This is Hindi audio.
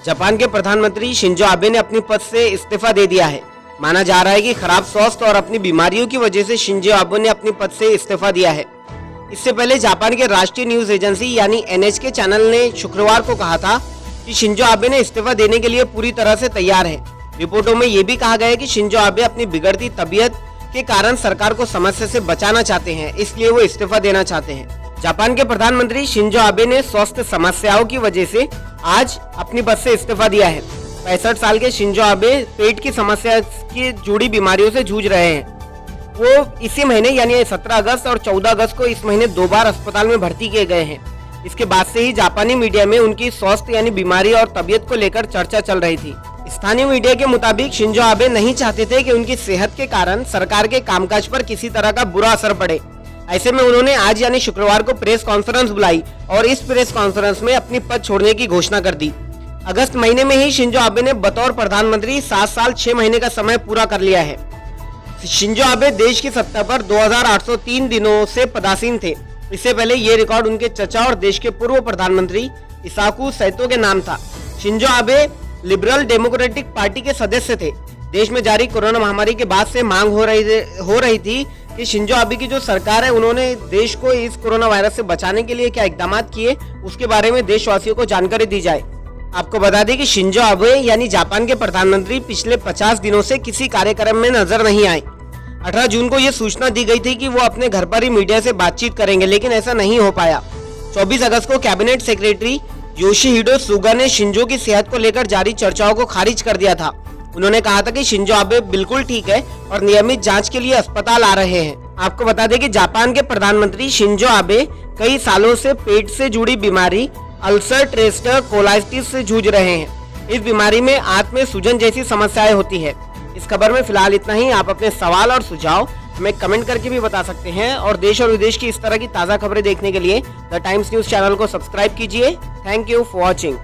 जापान के प्रधानमंत्री शिंजो आबे ने अपनी पद से इस्तीफा दे दिया है। माना जा रहा है कि खराब स्वास्थ्य और अपनी बीमारियों की वजह से शिंजो आबे ने अपनी पद से इस्तीफा दिया है। इससे पहले जापान के राष्ट्रीय न्यूज एजेंसी यानी NHK चैनल ने शुक्रवार को कहा था कि शिंजो आबे ने इस्तीफा देने के लिए पूरी तरह से तैयार है। रिपोर्टों में यह भी कहा गया है कि शिंजो आबे अपनी बिगड़ती तबीयत के कारण सरकार को समस्या से बचाना चाहते हैं, इसलिए वो इस्तीफा देना चाहते हैं। जापान के प्रधानमंत्री शिंजो आबे ने स्वास्थ्य समस्याओं की वजह से आज अपनी पद से इस्तीफा दिया है। 65 साल के शिंजो आबे पेट की समस्या की जुड़ी बीमारियों से जूझ रहे हैं। वो इसी महीने यानी 17 अगस्त और 14 अगस्त को इस महीने 2 बार अस्पताल में भर्ती किए गए हैं। इसके बाद से ही जापानी मीडिया में उनकी स्वास्थ्य यानी बीमारी और तबीयत को लेकर चर्चा चल रही थी। स्थानीय मीडिया के मुताबिक शिंजो आबे नहीं चाहते थे कि उनकी सेहत के कारण सरकार के कामकाज पर किसी तरह का बुरा असर पड़े। ऐसे में उन्होंने आज यानी शुक्रवार को प्रेस कॉन्फ्रेंस बुलाई और इस प्रेस कॉन्फ्रेंस में अपनी पद छोड़ने की घोषणा कर दी। अगस्त महीने में ही शिंजो आबे ने बतौर प्रधानमंत्री 7 साल 6 महीने का समय पूरा कर लिया है। शिंजो आबे देश की सत्ता पर 2803 दिनों से पदासीन थे। इससे पहले ये रिकॉर्ड उनके चचा और देश के पूर्व प्रधानमंत्री इसाकू सैतो के नाम था। Shinzo Abe liberal democratic party के सदस्य थे। देश में जारी कोरोना महामारी के बाद से मांग हो रही थी कि शिंजो आबे की जो सरकार है उन्होंने देश को इस कोरोना वायरस से बचाने के लिए क्या इकदाम किए उसके बारे में देशवासियों को जानकारी दी जाए। आपको बता दें कि शिंजो आबे यानी जापान के प्रधानमंत्री पिछले 50 दिनों से किसी कार्यक्रम में नजर नहीं आए। 18 जून को यह सूचना दी गई थी कि वो अपने घर पर ही मीडिया से बातचीत करेंगे, लेकिन ऐसा नहीं हो पाया। 24 अगस्त को कैबिनेट सेक्रेटरी योशिहिडो सुगा ने शिंजो की सेहत को लेकर जारी चर्चाओं को खारिज कर दिया था। उन्होंने कहा था कि शिंजो आबे बिल्कुल ठीक है और नियमित जांच के लिए अस्पताल आ रहे हैं। आपको बता दें कि जापान के प्रधानमंत्री शिंजो आबे कई सालों से पेट से जुड़ी बीमारी अल्सर ट्रेस्टर कोलाइटिस से जूझ रहे हैं। इस बीमारी में आंत में सूजन जैसी समस्याएं होती है। इस खबर में फिलहाल इतना ही। आप अपने सवाल और सुझाव हमें कमेंट करके भी बता सकते हैं और देश और विदेश की इस तरह की ताज़ा खबरें देखने के लिए द टाइम्स न्यूज चैनल को सब्सक्राइब कीजिए। Thank you for watching.